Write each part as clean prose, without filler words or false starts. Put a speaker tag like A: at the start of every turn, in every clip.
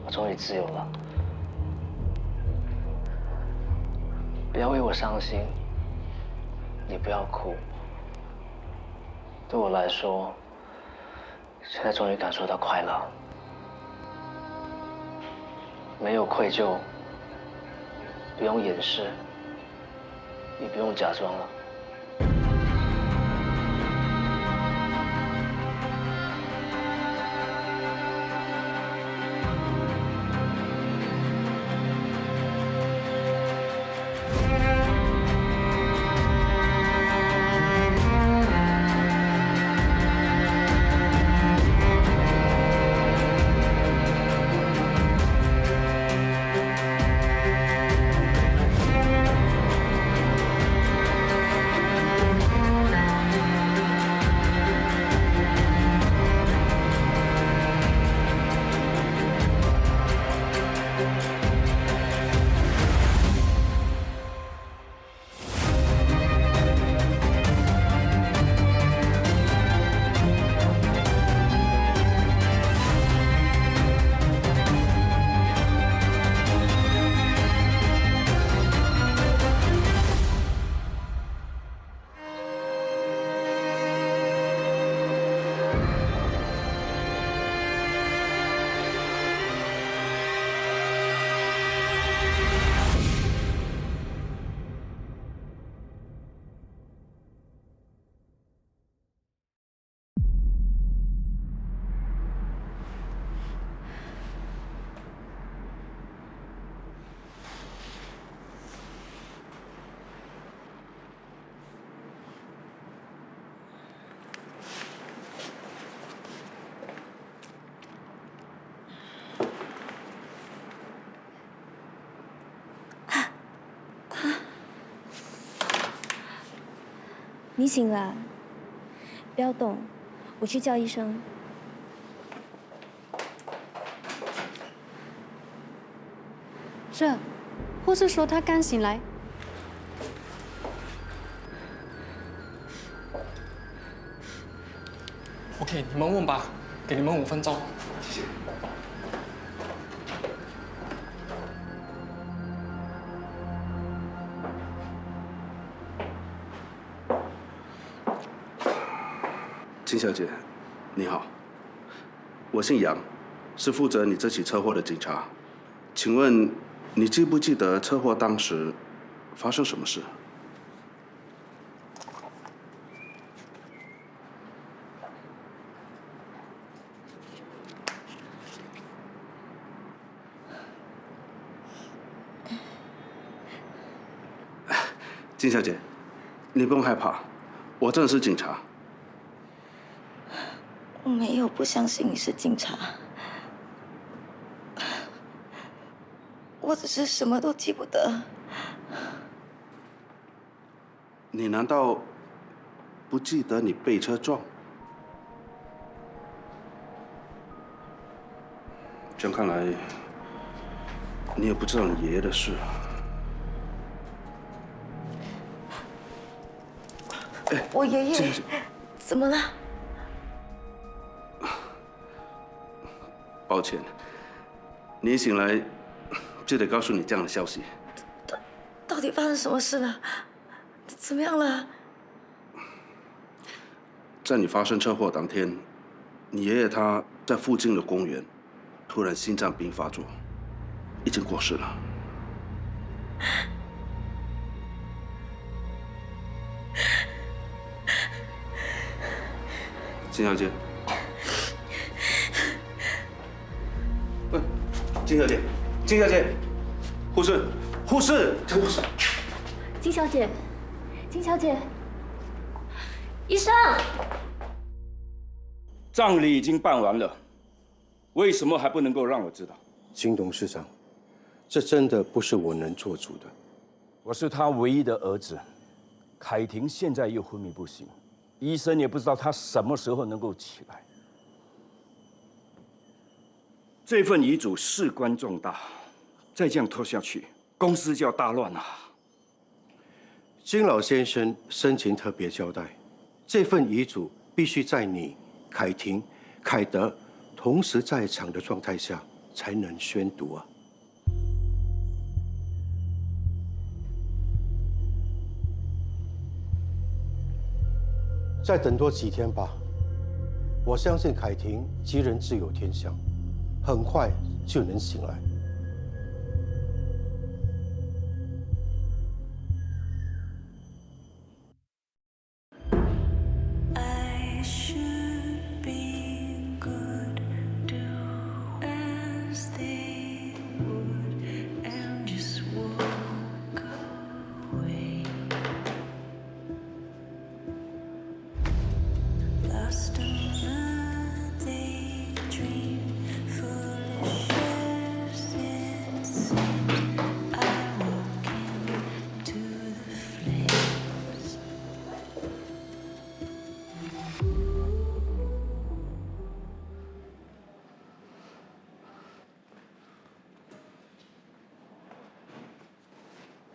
A: 我终于自由了。不要为我伤心，也不要哭。对我来说，现在终于感受到快乐，没有愧疚，不用掩饰，也不用假装了。
B: 你醒了，不要动，我去叫医生。
C: 这，护士说他刚醒来。
D: OK， 你们问吧，给你们5分钟。谢谢。
E: 金小姐，你好，我姓杨，是负责你这起车祸的警察。请问你记不记得车祸当时发生什么事？金小姐，你不用害怕，我真的是警察。
B: 我没有不相信你是警察，我只是什么都记不得。
E: 你难道不记得你被车撞？这样看来，你也不知道你爷爷的事啊。
B: 我爷爷怎么了？
E: 抱歉，你一醒来就得告诉你这样的消息。
B: 到底发生什么事了？怎么样了？
E: 在你发生车祸当天，你爷爷他在附近的公园突然心脏病发作，已经过世了。金小姐，喂，金小姐，金小姐，护士，护士，护士，
B: 金小姐，金小姐，医生，
F: 葬礼已经办完了，为什么还不能够让我知道？
G: 金董事长，这真的不是我能做主的。
F: 我是他唯一的儿子，凯婷现在又昏迷不醒，医生也不知道他什么时候能够起来。这份遗嘱事关重大，再这样拖下去，公司就要大乱了。
G: 金老先生深情特别交代，这份遗嘱必须在你、凯婷、凯德同时在场的状态下才能宣读啊。再等多几天吧，我相信凯婷吉人自有天相，很快就能醒来。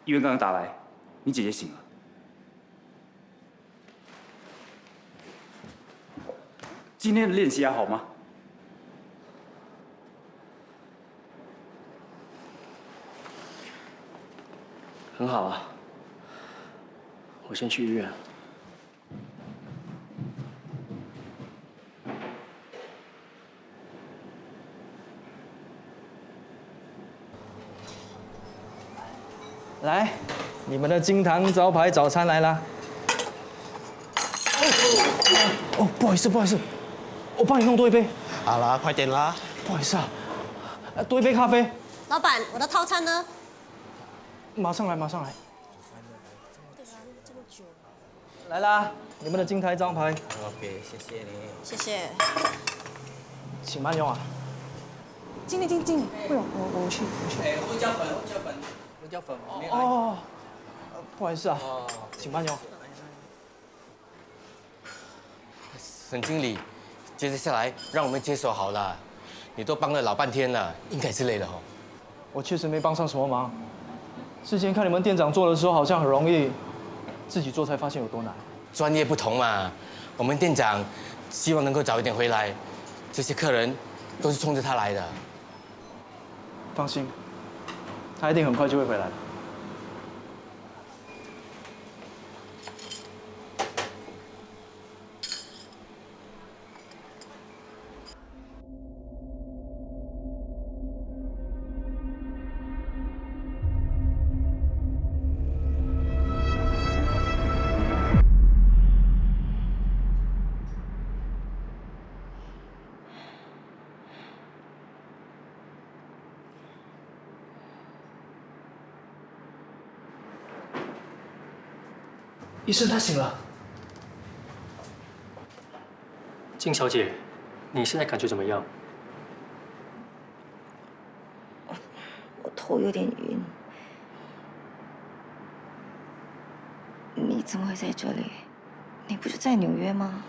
H: 医院刚刚打来，你姐姐醒了。今天的练习还好吗？
A: 很好啊，我先去医院。
D: 来，你们的金堂招牌早餐来啦！哦，不好意思，不好意思，我帮你弄多一杯。
I: 好啦，快点啦！
D: 不好意思啊，多一杯咖啡。
J: 老板，我的套餐呢？
D: 马上来，马上来。来啦，你们的金台招牌。
I: OK， 谢谢你。
J: 谢谢。
D: 请慢用啊。
C: 经理，不用，我去。
I: 哎，胡椒粉。
D: 哦，不好意思啊，请慢用。
I: 沈经理，接下来让我们接手好了，你都帮了老半天了，应该是累了哦。
D: 我确实没帮上什么忙。之前看你们店长做的时候好像很容易，自己做才发现有多难。
I: 专业不同嘛，我们店长希望能够早一点回来，这些客人都是冲着他来的。
D: 放心，他一定很快就会回来的。医生，他醒了。
K: 金小姐，你现在感觉怎么样？
B: 我头有点晕。你怎么会在这里？你不是在纽约吗？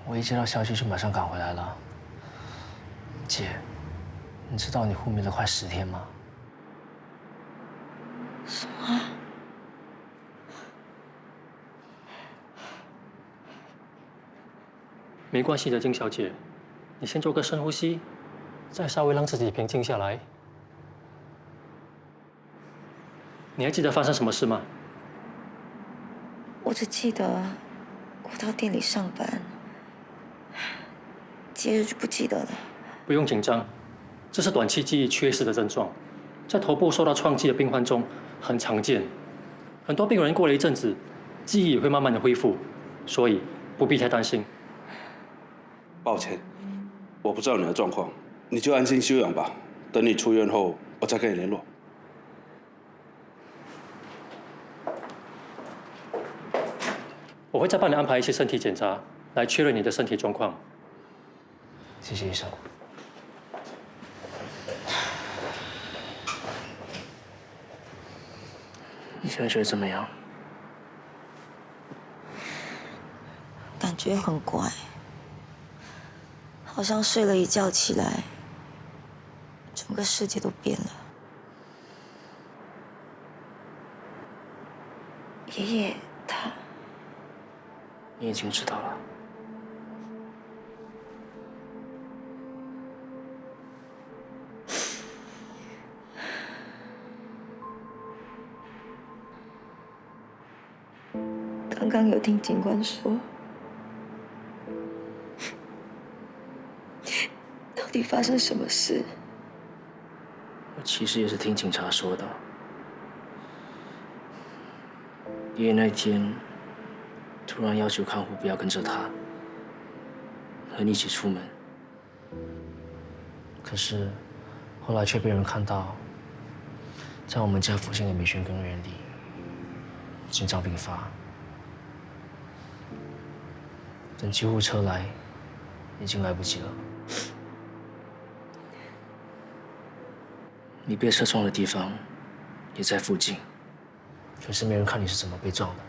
A: 我一接到消息就马上赶回来了。姐，你知道你昏迷了快10天吗？
B: 什么？
K: 没关系的，金小姐，你先做个深呼吸，再稍微让自己平静下来。你还记得发生什么事吗？
B: 我只记得我到店里上班，接着就不记得了。
K: 不用紧张，这是短期记忆缺失的症状，在头部受到创击的病患中很常见。很多病人过了一阵子，记忆也会慢慢的恢复，所以不必太担心。
E: 抱歉，我不知道你的状况，你就安心休养吧。等你出院后，我再跟你联络。
K: 我会再帮你安排一些身体检查，来确认你的身体状况。
A: 谢谢医生。你现在觉得怎么样？
B: 感觉很怪，好像睡了一觉起来，整个世界都变了。爷爷他，
A: 你已经知道了。
L: 刚刚有听警官说，到底发生什么事？
A: 我其实也是听警察说的。爷爷那天突然要求看护不要跟着他，和你一起出门。可是后来却被人看到，在我们家附近的美宣公园里心脏病发。等救护车来，已经来不及了。你被车撞的地方也在附近，可是没人看你是怎么被撞的。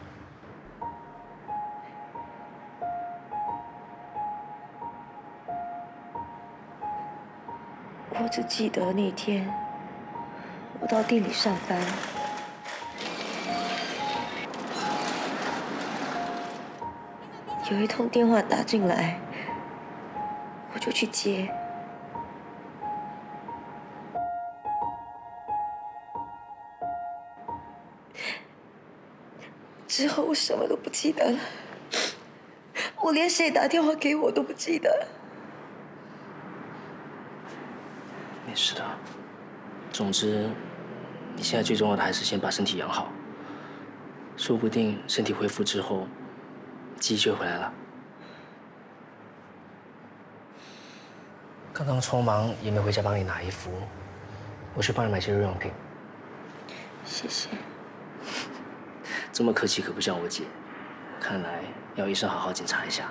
L: 我只记得那天我到店里上班，有一通电话打进来，我就去接。之后我什么都不记得了，我连谁打电话给我都不记得了。
A: 没事的，总之，你现在最重要的还是先把身体养好，说不定身体恢复之后，记忆就回来了。刚刚匆忙也没回家帮你拿衣服，我去帮你买些日用品。
L: 谢谢。
A: 这么客气可不像我姐，看来要医生好好检查一下。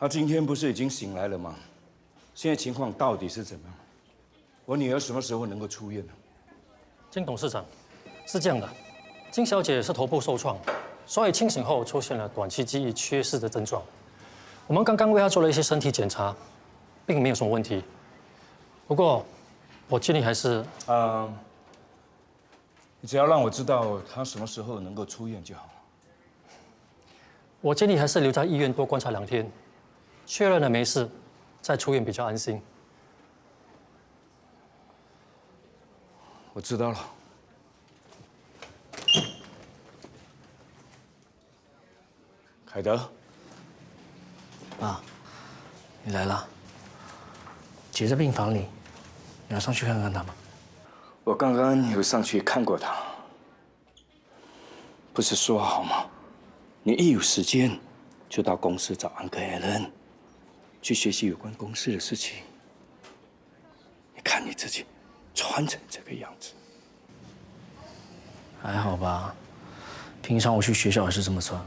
F: 他今天不是已经醒来了吗？现在情况到底是怎么样？我女儿什么时候能够出院呢？
K: 金董事长，是这样的，金小姐是头部受创，所以清醒后出现了短期记忆缺失的症状。我们刚刚为她做了一些身体检查，并没有什么问题。不过，我建议还是……
F: 你只要让我知道她什么时候能够出院就好。
K: 我建议还是留在医院多观察2天，确认了没事，再出院比较安心。
F: 我知道了。凯德，
A: 爸，你来了。姐在病房里，你要上去看看她吗？
F: 我刚刚有上去看过她，不是说好吗？你一有时间就到公司找安格艾伦，去学习有关公司的事情。你看你自己穿成这个样子，
A: 还好吧，平常我去学校也是这么穿。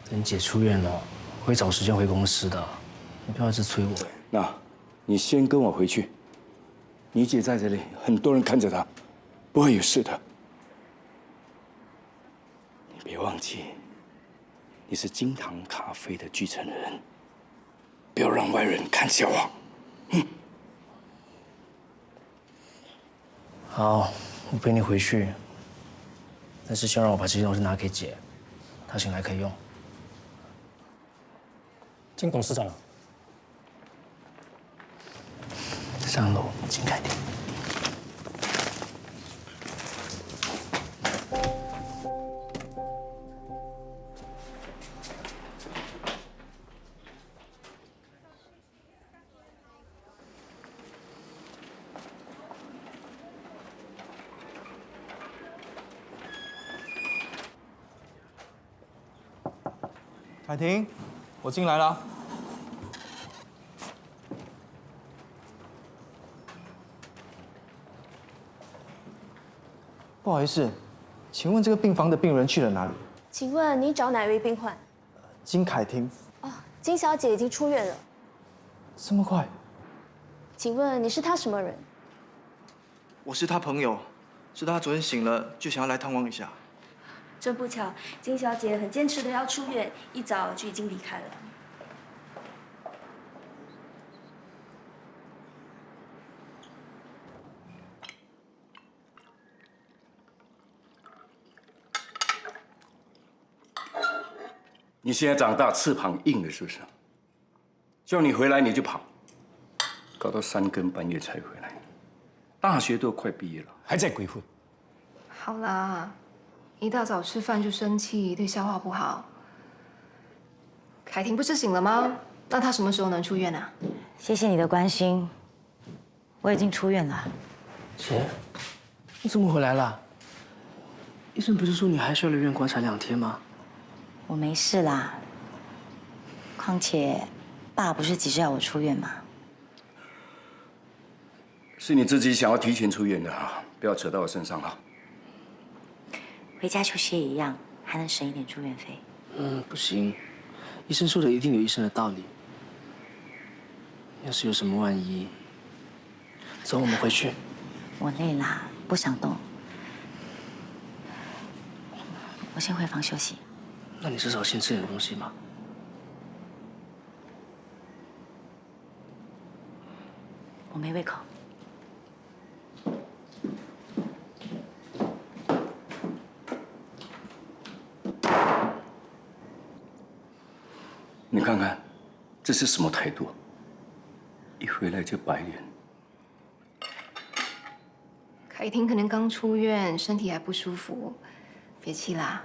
A: 等姐出院了，我会找时间回公司的，你不要一直催我。
F: 那，你先跟我回去。你姐在这里，很多人看着她，不会有事的。你别忘记，你是金堂咖啡的继承人，不要让外人看笑话。
A: 好，我陪你回去，但是先让我把这些东西拿给姐，她醒来可以用。
K: 金董事长，
A: 上楼，请开店。
D: 凯婷，我进来了。不好意思，请问这个病房的病人去了哪里？
B: 请问你找哪位病患？
D: 金凯婷。
B: 哦，金小姐已经出院了。
D: 这么快？
B: 请问你是她什么人？
D: 我是她朋友，是她昨天醒了就想要来探望一下。
B: 真不巧，金小姐很坚持的要出院，一早就已经离开了。
F: 你现在长大，翅膀硬了是不是？叫你回来你就跑，搞到3更半夜才回来。大学都快毕业了，还在鬼混。
M: 好啦，一大早吃饭就生气，对消化不好。凯婷不是醒了吗？那她什么时候能出院啊？
N: 谢谢你的关心，我已经出院了。
A: 姐，你怎么回来了？医生不是说你还需要留院观察2天吗？
N: 我没事啦。况且，爸不是急着要我出院吗？
F: 是你自己想要提前出院的啊，不要扯到我身上啊。
N: 回家休息也一样，还能省一点住院费。
A: 不行，医生说的一定有医生的道理。要是有什么万一，走，我们回去。
N: 我累啦，不想动。我先回房休息。
A: 那你至少先吃点东西嘛。
N: 我没胃口。
F: 你看看，这是什么态度？一回来就白脸。
M: 凯婷可能刚出院，身体还不舒服，别气啦。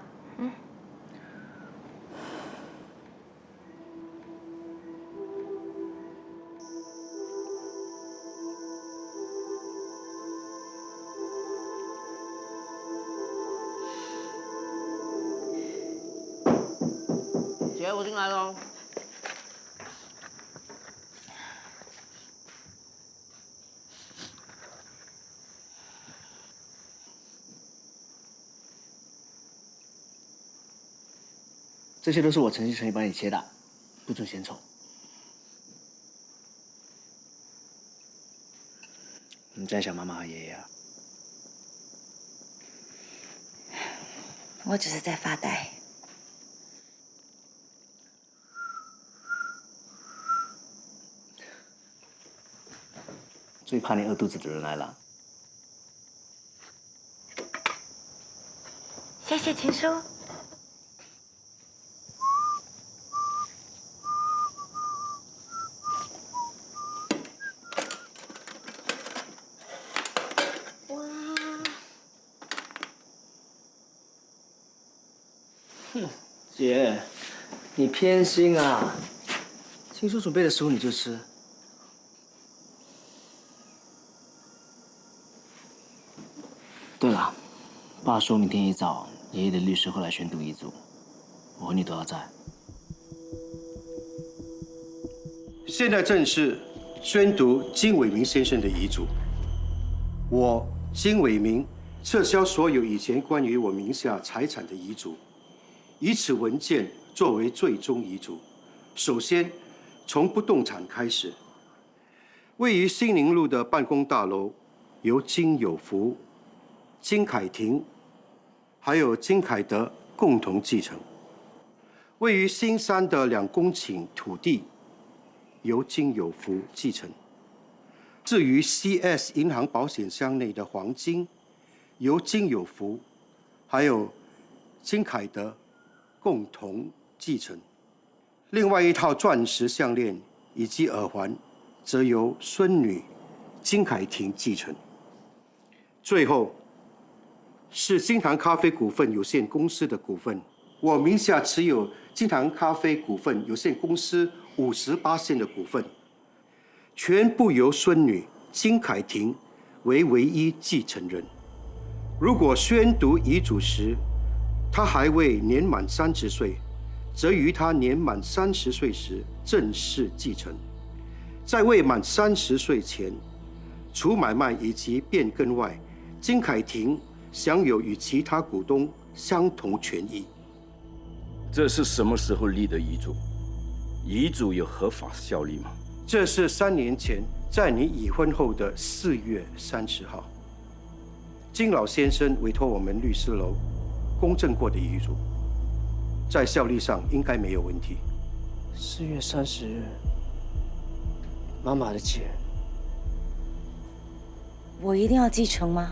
O: 姐，我进来喽。
A: 这些都是我诚心诚意帮你切的，不准嫌丑。你在想妈妈和爷爷啊？
N: 我只是在发呆。
A: 最怕你饿肚子的人来了。
N: 谢谢情书。
A: 姐，你偏心啊！情书准备的时候你就吃。对了，爸说明天一早爷爷的律师会来宣读遗嘱，我和你都要在。
G: 现在正式宣读金伟明先生的遗嘱。我金伟明撤销所有以前关于我名下财产的遗嘱，以此文件作为最终遗嘱。首先，从不动产开始，位于新宁路的办公大楼由金有福、金凯婷还有金凯德共同继承。位于新山的2公顷土地由金有福继承。至于 CS 银行保险箱内的黄金，由金有福还有金凯德共同继承。另外一套钻石项链以及耳环，则由孙女金凯婷继承。最后是金堂咖啡股份有限公司的股份，我名下持有金堂咖啡股份有限公司58%的股份，全部由孙女金凯婷为唯一继承人。如果宣读遗嘱时，她还未年满30岁，则于他年满30岁时正式继承。在未满30岁前，除买卖以及变更外，金凯婷享有与其他股东相同权益。
F: 这是什么时候立的遗嘱？遗嘱有合法效力吗？
G: 这是3年前在你已婚后的4月30号，金老先生委托我们律师楼公证过的遗嘱，在效力上应该没有问题。
A: 4月30日，妈妈的节。
N: 我一定要继承吗？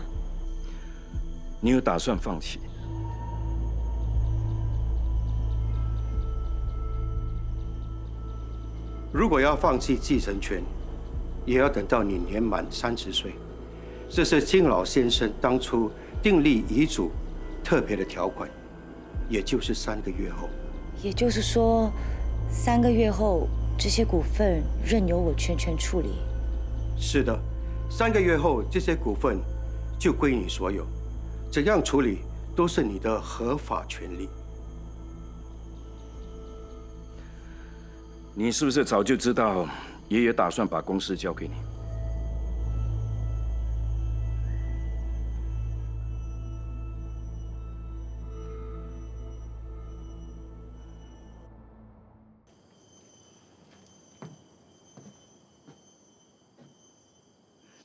F: 你有打算放弃？
G: 如果要放弃继承权，也要等到你年满30岁。这是金老先生当初订立遗嘱特别的条款，也就是3个月后。
N: 也就是说，3个月后，这些股份任由我全权处理。
G: 是的，3个月后，这些股份就归你所有，怎样处理都是你的合法权利。
F: 你是不是早就知道爷爷打算把公司交给你？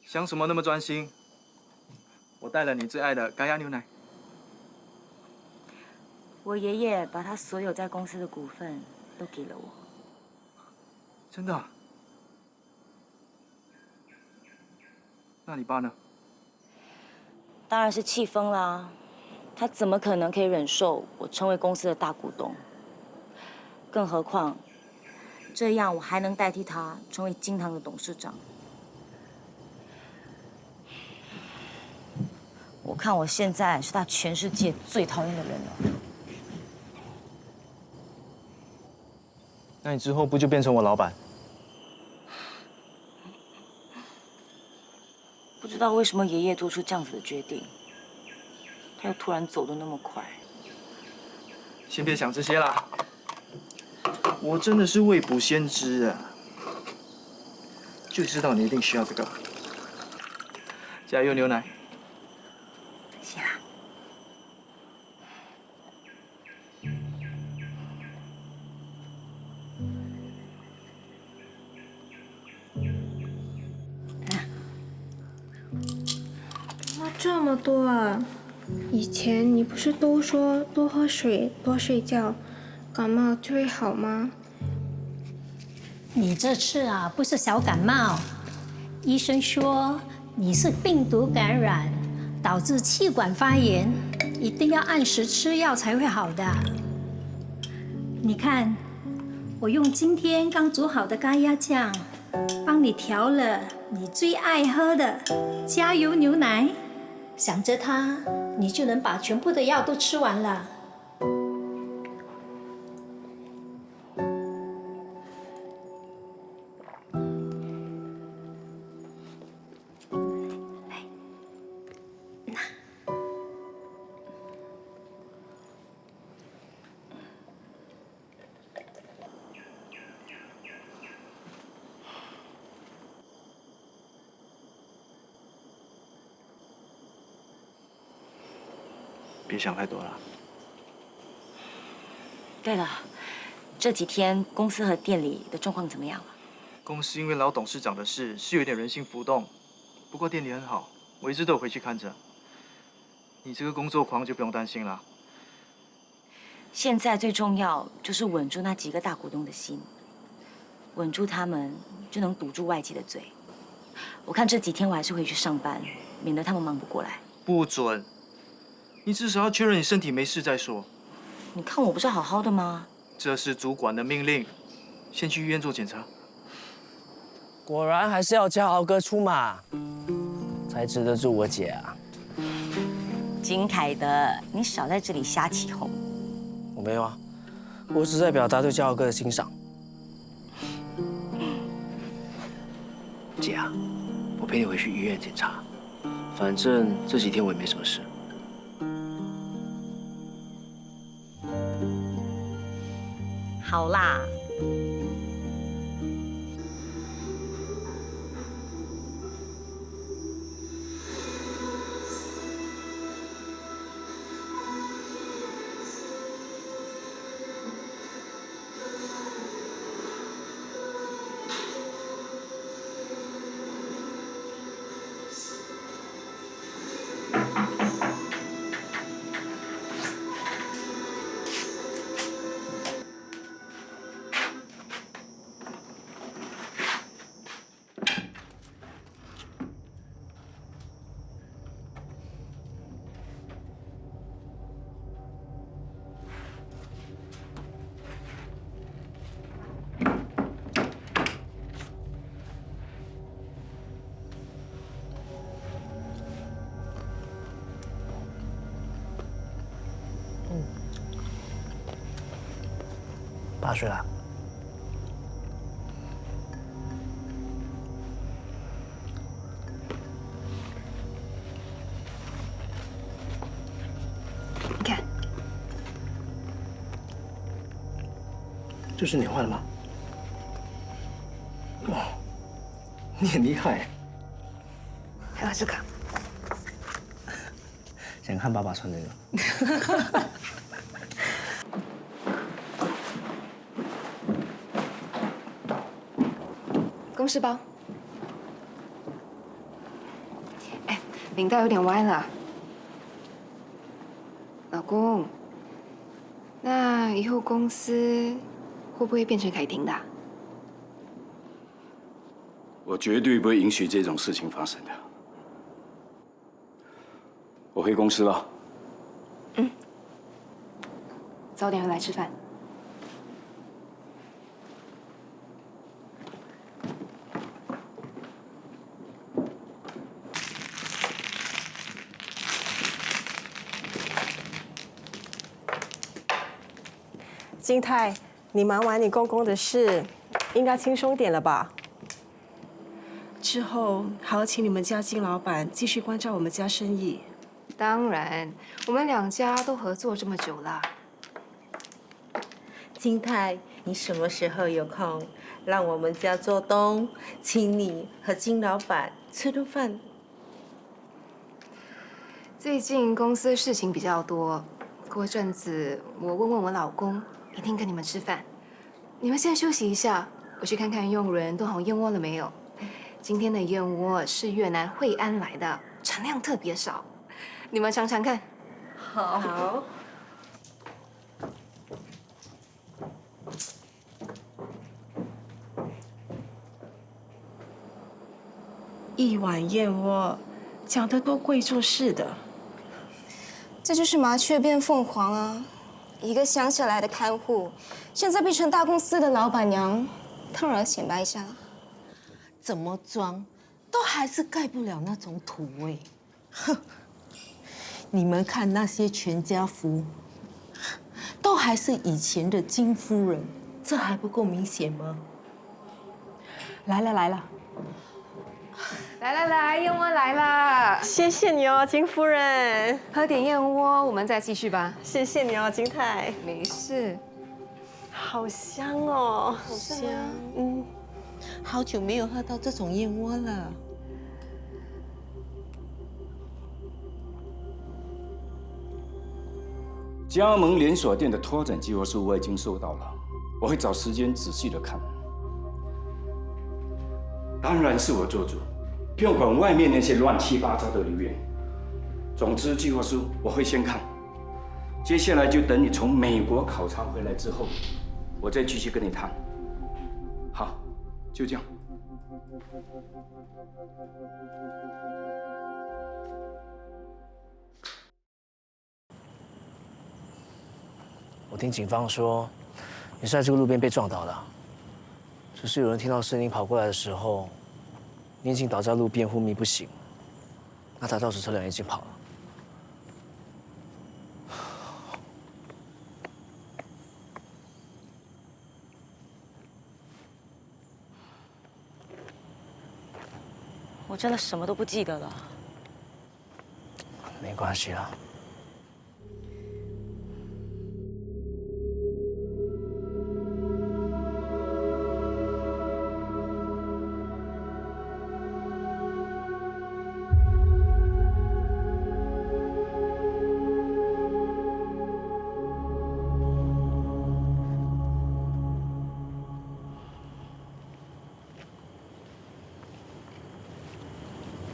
D: 想什么那么专心？我带了你最爱的咖椰牛奶。
N: 我爷爷把他所有在公司的股份都给了我。
D: 真的？那你爸呢？
N: 当然是气疯啦！他怎么可能可以忍受我成为公司的大股东？更何况，这样我还能代替他成为金堂的董事长。我看我现在是他全世界最讨厌的人了。
D: 那你之后不就变成我老板？
N: 不知道为什么爷爷做出这样子的决定，他又突然走得那么快。
D: 先别想这些啦，我真的是未卜先知啊，就知道你一定需要这个。加油，牛奶。
N: 谢啦。
P: 这么多啊！以前你不是都说多喝水、多睡觉，感冒就会好吗？
Q: 你这次啊不是小感冒，医生说你是病毒感染，导致气管发炎，一定要按时吃药才会好的。你看，我用今天刚煮好的咖椰酱，帮你调了你最爱喝的加油牛奶。想着它，你就能把全部的药都吃完了。
D: 别想太多了。
N: 对了，这几天公司和店里的状况怎么样了？
D: 公司因为老董事长的事是有点人心浮动，不过店里很好，我一直都有回去看着。你这个工作狂就不用担心了。
N: 现在最重要就是稳住那几个大股东的心，稳住他们就能堵住外界的嘴。我看这几天我还是回去上班，免得他们忙不过来。
D: 不准！你至少要确认你身体没事再说。
N: 你看我不是好好的吗？
D: 这是主管的命令，先去医院做检查。
A: 果然还是要叫敖哥出马，才治得住我姐啊。
N: 金凯德，你少在这里瞎起哄。
A: 我没有啊，我只是在表达对敖哥的欣赏。姐啊，我陪你回去医院检查，反正这几天我也没什么事。
N: 好啦。
A: 爸睡了。
M: 你看，
A: 这是你画的吗？哇，你很厉害。
M: 还有这个，
A: 想看爸爸穿这个。
M: 公事包。哎，领带有点歪了。老公，那以后公司会不会变成凯婷的？
F: 我绝对不会允许这种事情发生的。我回公司了。
M: 早点回来吃饭。
R: 金泰，你忙完你公公的事，应该轻松点了吧？之后还要请你们家金老板继续关照我们家生意。
M: 当然，我们两家都合作这么久了。
R: 金泰，你什么时候有空，让我们家做东，请你和金老板吃顿饭？
M: 最近公司事情比较多，过阵子我问问我老公，一定跟你们吃饭。你们先休息一下，我去看看佣人炖好燕窝了没有。今天的燕窝是越南惠安来的，产量特别少，你们尝尝看。
R: 好。一碗燕窝，讲得多贵重似的。
P: 这就是麻雀变凤凰啊！一个乡下来的看护，现在变成大公司的老板娘，当然要显摆一下了。
S: 怎么装，都还是盖不了那种土味。哼！你们看那些全家福，都还是以前的金夫人，这还不够明显吗？来了来了。
M: 来，燕窝来啦！
R: 谢谢你哦，金夫人。
M: 喝点燕窝，我们再继续吧。
R: 谢谢你哦，金泰。
M: 没事。
R: 好香哦，
S: 好香。好久没有喝到这种燕窝了。
F: 加盟连锁店的拓展计划书我已经收到了，我会找时间仔细的看。当然是我做主，不用管外面那些乱七八糟的留言。总之，计划书我会先看，接下来就等你从美国考察回来之后，我再继续跟你谈。好，就这样。
A: 我听警方说，你是在这个路边被撞倒的。只是有人听到声音跑过来的时候，你已经倒在路边昏迷不醒。那他肇事车辆已经跑了。
N: 我真的什么都不记得了。
A: 没关系啦。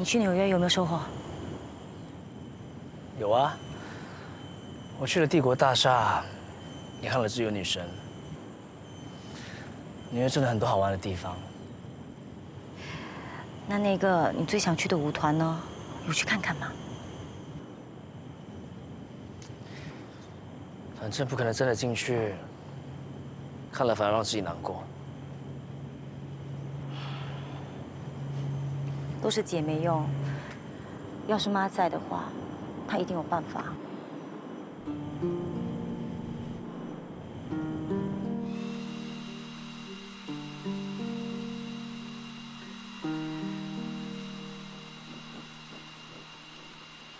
N: 去纽约有没有收获？
A: 有啊，我去了帝国大厦，也看了自由女神。纽约真的很多好玩的地方。
N: 那个你最想去的舞团呢？有去看看吗？
A: 反正不可能真的进去，看了反而让自己难过。
N: 都是姐没用，要是妈在的话，她一定有办法。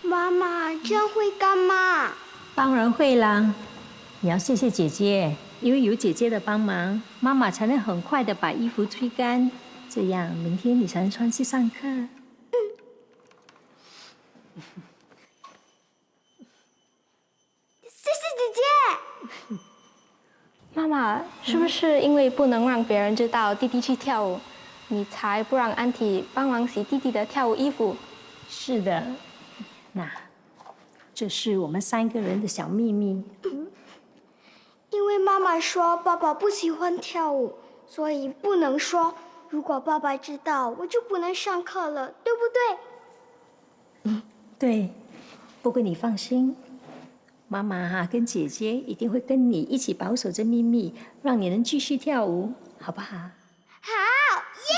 T: 妈妈，这样会干吗？
Q: 当然会啦！你要谢谢姐姐，因为有姐姐的帮忙，妈妈才能很快的把衣服吹干，这样明天你才能穿去上课。
T: 谢谢姐姐。
B: 妈妈，是不是因为不能让别人知道弟弟去跳舞，你才不让安提帮忙洗弟弟的跳舞衣服？
Q: 是的，那这是我们3个人的小秘密。
T: 因为妈妈说爸爸不喜欢跳舞，所以不能说。如果爸爸知道，我就不能上课了，对不对？
Q: 对，不过你放心，妈妈跟姐姐一定会跟你一起保守这秘密，让你能继续跳舞，好不好？
T: 好，耶！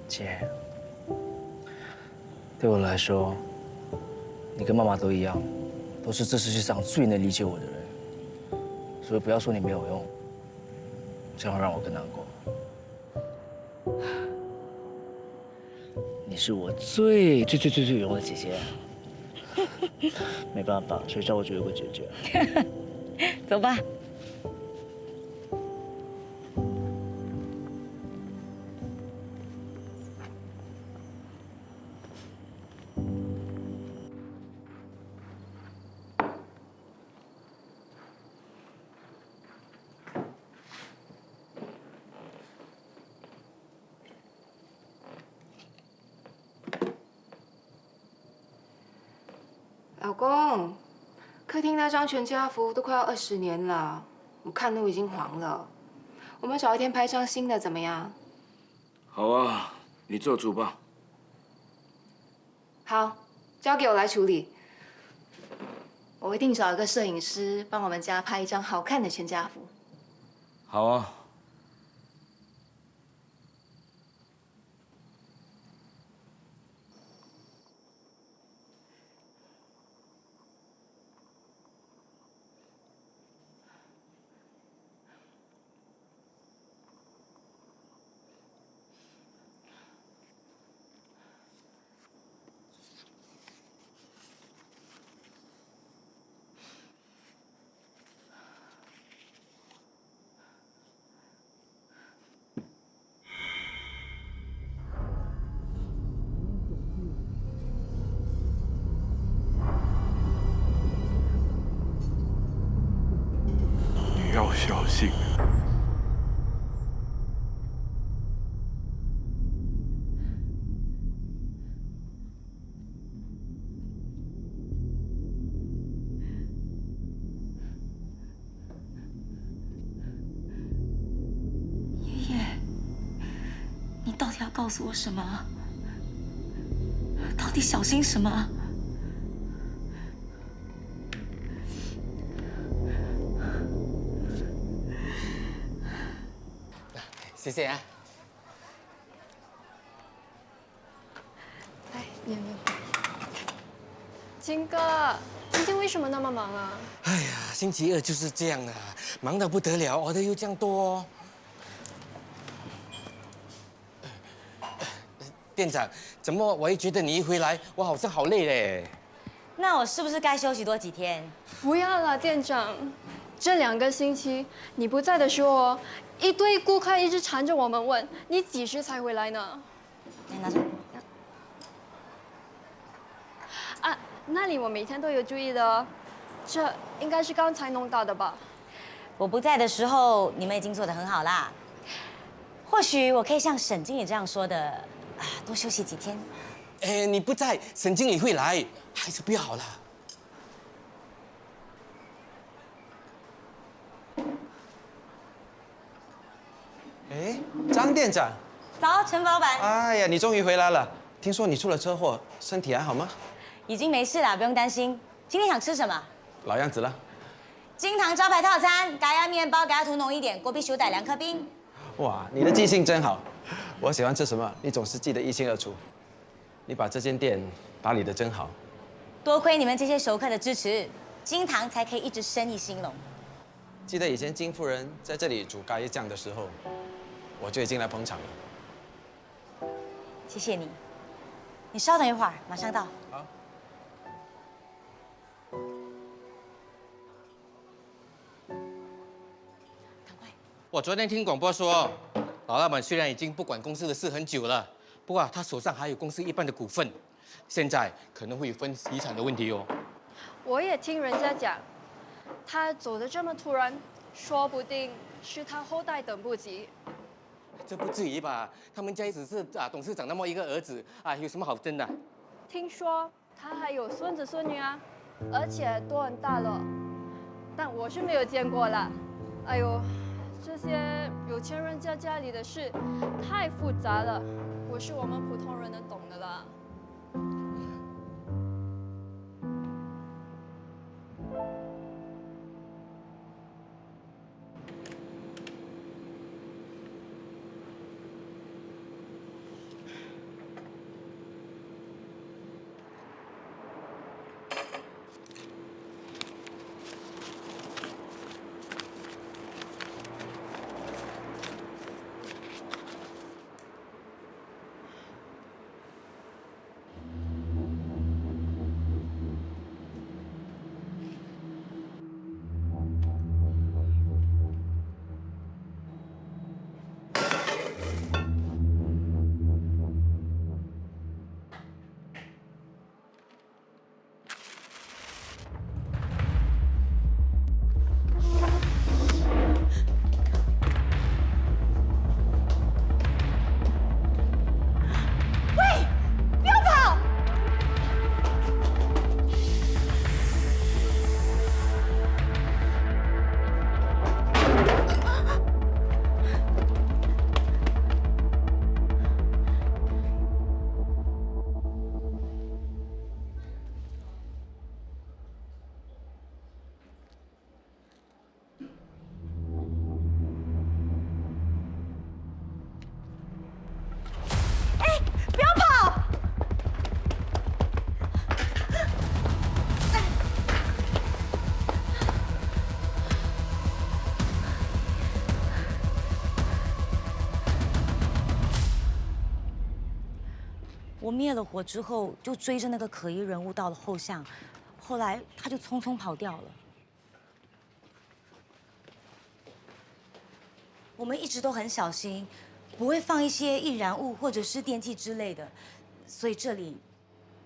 A: 姐，对我来说，你跟妈妈都一样，都是这世界上最能理解我的人，所以不要说你没有用，这样会让我更难过。你是我最有用的姐姐，没办法，谁叫我只有个姐姐。
N: 走吧。
M: 老公，客厅那张全家福都快要20年了，我看都已经黄了。我们找一天拍张新的怎么样？
F: 好啊，你做主吧。
M: 好，交给我来处理。我一定找一个摄影师帮我们家拍一张好看的全家福。
F: 好啊。
U: 要小心。
N: 爷爷，你到底要告诉我什么？到底小心什么？
I: 谢谢啊。
B: 来，念念。金哥，今天为什么那么忙啊？
I: 哎呀，星期2就是这样啊，忙得不得了，order又这样多。店长，怎么我一觉得你一回来，我好像好累嘞？
N: 那我是不是该休息多几天？
B: 不要了，店长，这2个星期你不在的时候，一堆顾客一直缠着我们问你几时才回来呢？
N: 来拿着。
B: 那里我每天都有注意的哦，这应该是刚才弄到的吧？
N: 我不在的时候，你们已经做得很好啦。或许我可以像沈经理这样说的，多休息几天。
I: 哎，你不在，沈经理会来，还是不要好了。
H: 哎，张店长。
N: 早，陈老板。
H: 哎呀，你终于回来了。听说你出了车祸，身体还好吗？
N: 已经没事了，不用担心。今天想吃什么？
H: 老样子了。
N: 金堂招牌套餐，咖椰面包给它涂浓一点，锅必须带2颗冰。
H: 哇，你的记性真好。我喜欢吃什么，你总是记得一清二楚。你把这间店打理得真好。
N: 多亏你们这些熟客的支持，金堂才可以一直生意兴隆。
H: 记得以前金夫人在这里煮咖椰酱的时候，我就已经来捧场了。
N: 谢谢你。你稍等一会儿，马上到。
H: 好。
I: 我昨天听广播说，老老板虽然已经不管公司的事很久了，不过他手上还有公司一半的股份，现在可能会有分遗产的问题哦。
B: 我也听人家讲，他走得这么突然，说不定是他后代等不及。
I: 这不至于吧？他们家只是董事长那么一个儿子有什么好争的？
B: 听说他还有孙子孙女啊，而且都很大了，但我是没有见过啦。哎呦，这些有钱人家里的事太复杂了，不是我们普通人能懂的啦。
N: 我灭了火之后，就追着那个可疑人物到了后巷，后来他就匆匆跑掉了。我们一直都很小心，不会放一些易燃物或者是电器之类的，所以这里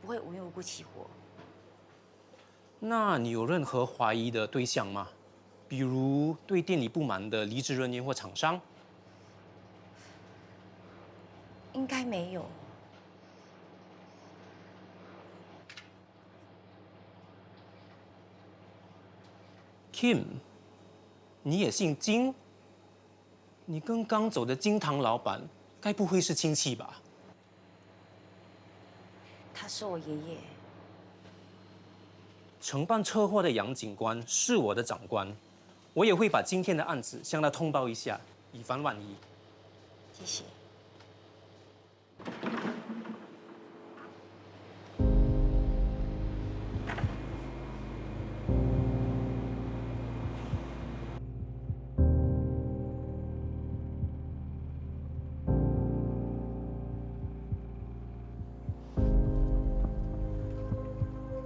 N: 不会无缘无故起火。
I: 那你有任何怀疑的对象吗？比如对店里不满的离职人员或厂商？
N: 应该没有。
I: Kim， 你也姓金？你跟刚走的金堂老板，该不会是亲戚吧？
N: 他是我爷爷。
I: 承办车祸的杨警官是我的长官，我也会把今天的案子向他通报一下，以防万一。
N: 谢谢。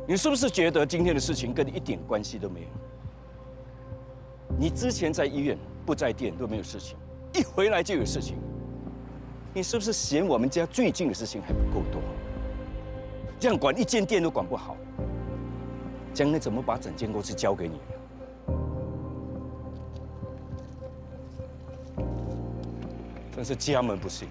F: 你是不是觉得今天的事情跟你一点关系都没有？你之前在医院不在店都没有事情，一回来就有事情。你是不是嫌我们家最近的事情还不够多？这样管一间店都管不好，将来怎么把整间公司交给你？但是家门不幸，